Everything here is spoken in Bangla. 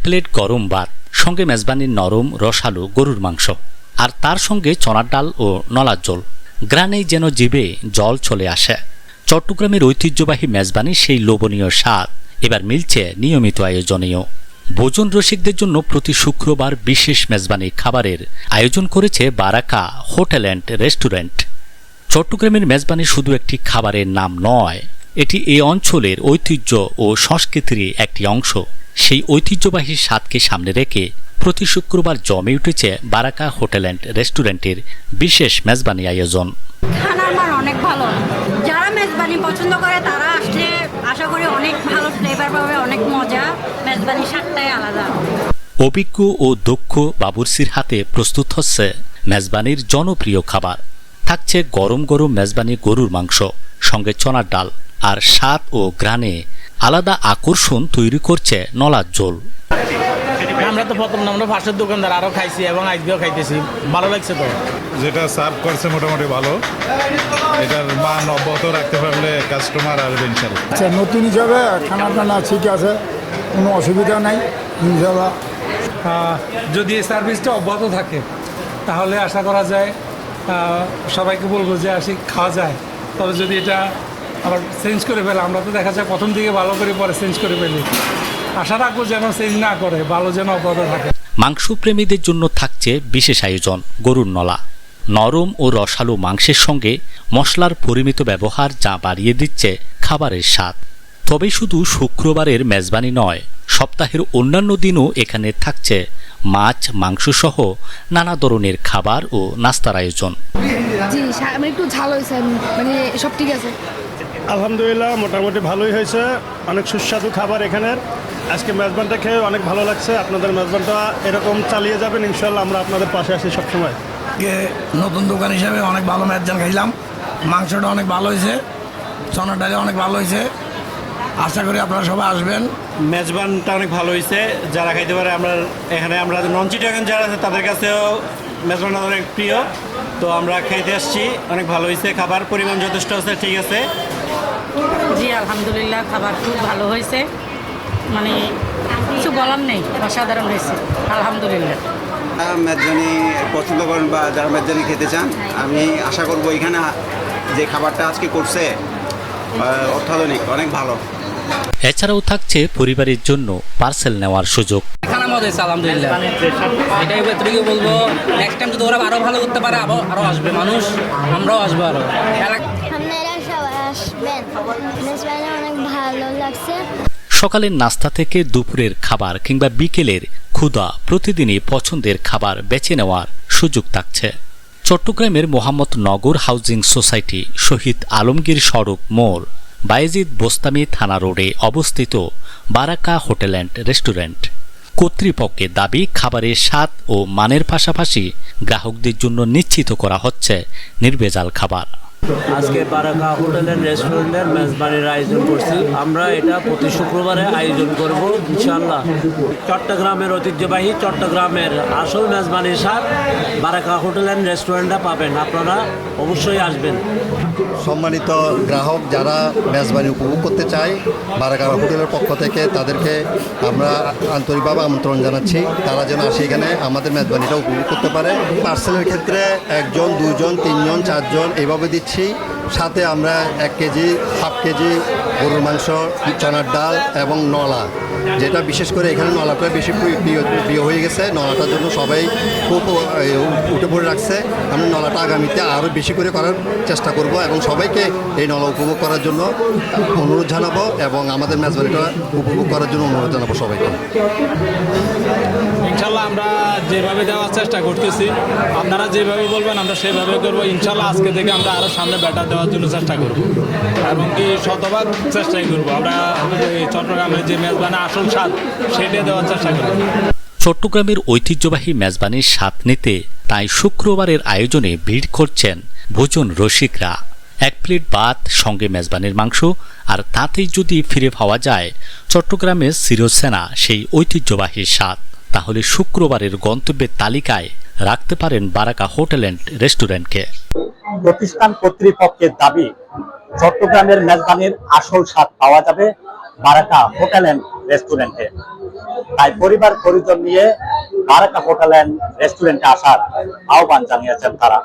প্লেট গরম ভাত, সঙ্গে মেজবানির নরম রসালো গরুর মাংস, আর তার সঙ্গে চনার ডাল ও নলার ঝোল। গ্রানেই যেন জিভে জল চলে আসে। চট্টগ্রামের ঐতিহ্যবাহী মেজবানির সেই লোভনীয় স্বাদ এবার মিলছে নিয়মিত আয়োজনেও। ভোজন রসিকদের জন্য প্রতি শুক্রবার বিশেষ মেজবানি খাবারের আয়োজন করেছে বারাকা হোটেল অ্যান্ড রেস্টুরেন্ট। চট্টগ্রামের মেজবানি শুধু একটি খাবারের নাম নয়, এটি এই অঞ্চলের ঐতিহ্য ও সংস্কৃতির একটি অংশ। সেই ঐতিহ্যবাহী স্বাদকে সামনে রেখে প্রতি শুক্রবার জমে উঠেছে বারাকা হোটেল অ্যান্ড রেস্টুরেন্টের বিশেষ মেজবানি আয়োজন। খানার মান অনেক ভালো। যারা মেজবানি পছন্দ করে তারা আসলে আশা করি অনেক ভালো ফ্লেভার পাবে, অনেক মজা। মেজবানি স্বাদটাই আলাদা। অভিজ্ঞ ও দক্ষ বাবুর্চির হাতে প্রস্তুত হচ্ছে মেজবানির জনপ্রিয় খাবার। থাকছে গরম গরম মেজবানি গরুর মাংস, সঙ্গে চনার ডাল, আর স্বাদ ও ঘ্রাণে আলাদা আকর্ষণ তৈরি করছে নলার ঝোল। আমরা তো প্রথম আমরা ফার্স্টের দোকানদার, আরও খাইছি এবং আজকেও খাইতেছি, ভালো লাগছে। তো যেটা সার্ভ করছে মোটামুটি ভালো, এটার মান অব্যাহত রাখতে পারলে কাস্টমার আসবে ইনশাল্লাহ। আচ্ছা, নতুন হিসাবে খানা টানা ঠিক আছে, কোনো অসুবিধা নাই ইনশাল্লাহ। যদি এই সার্ভিসটা অব্যাহত থাকে তাহলে আশা করা যায় সবাইকে বলবো যে আসি খাওয়া যায়। তবে যদি এটা আবার চেঞ্জ করে ফেলে, আমরা তো দেখা যায় প্রথম দিকে ভালো করে পরে চেঞ্জ করে ফেলি, আশা রাখবো যেন চেঞ্জ না করে, ভালো যেন অব্যাহত থাকে। মাংসপ্রেমীদের জন্য থাকছে বিশেষ আয়োজন গরুর নলা। নরম ও রসালো মাংসের সঙ্গে মশলার পরিমিত ব্যবহার যা বাড়িয়ে দিচ্ছে খাবারের স্বাদ। তবে শুধু শুক্রবারের মেজবানি নয়, সপ্তাহের অন্যান্য দিনও এখানে থাকছে মাছ, মাংস সহ নানা ধরনের খাবার ও নাস্তার আয়োজন। জি, মানে একটু ঝাল হয়েছে, মানে সব ঠিক আছে। আলহামদুলিল্লাহ, মোটামুটি ভালোই হয়েছে। অনেক সুস্বাদু খাবার এখানের। আজকে মেজবানটা খেয়ে অনেক ভালো লাগছে। আপনাদের মেজবানটা এরকম চালিয়ে যাবেন ইনশাল্লাহ, আমরা আপনাদের পাশে আছি সবসময়। নতুন দোকান হিসাবে অনেক ভালো মেজবান খাইলাম। মাংসটা অনেক ভালো হয়েছে, চনার ডালি অনেক ভালো হয়েছে। আশা করি আপনারা সবাই আসবেন। মেজবানটা অনেক ভালো হয়েছে, যারা খাইতে পারে। আমরা নন চিটাগাং যারা আছে তাদের কাছেও মেজবানটা অনেক প্রিয়। তো আমরা খাইতে আসছি, অনেক ভালো হয়েছে। খাবার পরিমাণ যথেষ্ট আছে, ঠিক আছে। জি আলহামদুলিল্লাহ, খাবার খুব ভালো হয়েছে, মানে কিছু বলার নেই, অসাধারণ হয়েছে আলহামদুলিল্লাহ। মেজবানি পছন্দ করেন বা যারা মেজবানি খেতে চান, আমি আশা করব এখানে যে খাবারটা আজকে করছে অত্যাধুনিক, অনেক ভালো। এছাড়াও থাকছে পরিবারের জন্য পার্সেল নেওয়ার সুযোগ। খানা মজা হয়েছে আলহামদুলিল্লাহ। এটাই ভেতরে বলবো, নেক্সট টাইম যদি ওরা আরো ভালো করতে পারে আরো আসবে মানুষ, আমরাও আসবো আরো। আপনারা সবাই আসবেন, অনেক ভালো লাগছে। সকালের নাস্তা থেকে দুপুরের খাবার কিংবা বিকেলের ক্ষুধা, প্রতিদিনই পছন্দের খাবার বেছে নেওয়ার সুযোগ থাকছে। চট্টগ্রামের মোহাম্মদনগর হাউজিং সোসাইটি, শহীদ আলমগীর সড়ক মোড়, বায়েজিদ বোস্তামি থানা রোডে অবস্থিত বারাকা হোটেল অ্যান্ড রেস্টুরেন্ট কর্তৃপক্ষের দাবি, খাবারের স্বাদ ও মানের পাশাপাশি গ্রাহকদের জন্য নিশ্চিত করা হচ্ছে নির্ভেজাল খাবার। আজকে বারাকা হোটেল অ্যান্ড রেস্টুরেন্টের মেজবানির আয়োজন করছি। আমরা এটা প্রতি শুক্রবারে আয়োজন করব ইনশাআল্লাহ। চট্টগ্রামের ঐতিহ্যবাহী, চট্টগ্রামের আসল মেজবানির স্বাদ বারাকা হোটেল অ্যান্ড রেস্টুরেন্টে পাবেন। আপনারা অবশ্যই আসবেন। সম্মানিত গ্রাহক যারা মেজবানি উপভোগ করতে চায়, বারাকা হোটেলের পক্ষ থেকে তাদেরকে আমরা আন্তরিকভাবে আমন্ত্রণ জানাচ্ছি, তারা যেন আসে এখানে আমাদের মেজবানিটা উপভোগ করতে পারে। পার্সেলের ক্ষেত্রে 1 জন, 2 জন, 3 জন, 4 জন এইভাবে দিচ্ছি। সাথে আমরা 1 কেজি, হাফ কেজি গরুর মাংস, চনার ডাল এবং নলা, যেটা বিশেষ করে এখানে নলাটা বেশি প্রিয় হয়ে গেছে। নলাটার জন্য সবাই খুব উঠে পড়ে রাখছে। আমরা নলাটা আগামীতে আরও বেশি করে করার চেষ্টা করব এবং সবাইকে এই নলা উপভোগ করার জন্য অনুরোধ জানাবো এবং আমাদের মেজবানিটা উপভোগ করার জন্য অনুরোধ জানাবো সবাইকে। ইনশাল্লাহ আমরা যেভাবে দেওয়ার চেষ্টা করতেছি, আপনারা যেভাবে বলবেন আমরা সেভাবে করবো ইনশাল্লাহ। আজকে থেকে আমরা আরও সামনে ব্যাটার দেওয়ার জন্য চেষ্টা করব এবং কি শতভাগ চেষ্টাই করবো। আমরা চট্টগ্রামের যে মেজবানি আসল স্বাদ সেটা দেওয়ার চেষ্টা করব। চট্টগ্রামের ঐতিহ্যবাহী মেজবানির স্বাদ নিতে তাই শুক্রবারের আয়োজনে ভিড় করছেন ভোজন রসিকরা। 1 প্লেট ভাত, সঙ্গে মেজবানির মাংস, আর তাতেই যদি ফিরে পাওয়া যায় চট্টগ্রামের চিরচেনা সেই ঐতিহ্যবাহী স্বাদ, তাহলে শুক্রবারের গন্তব্যের তালিকায় রাখতে পারেন বারাকা হোটেল অ্যান্ড রেস্টুরেন্টকে। প্রতিষ্ঠান কর্তৃপক্ষের দাবি, চট্টগ্রামের মেজবানির আসল স্বাদ পাওয়া যাবে বারাকা হোটেল অ্যান্ড রেস্টুরেন্টে। তাই পরিবার পরিজন নিয়ে বারাকা হোটেল অ্যান্ড রেস্টুরেন্টে আসার আহ্বান জানিয়েছেন তারা।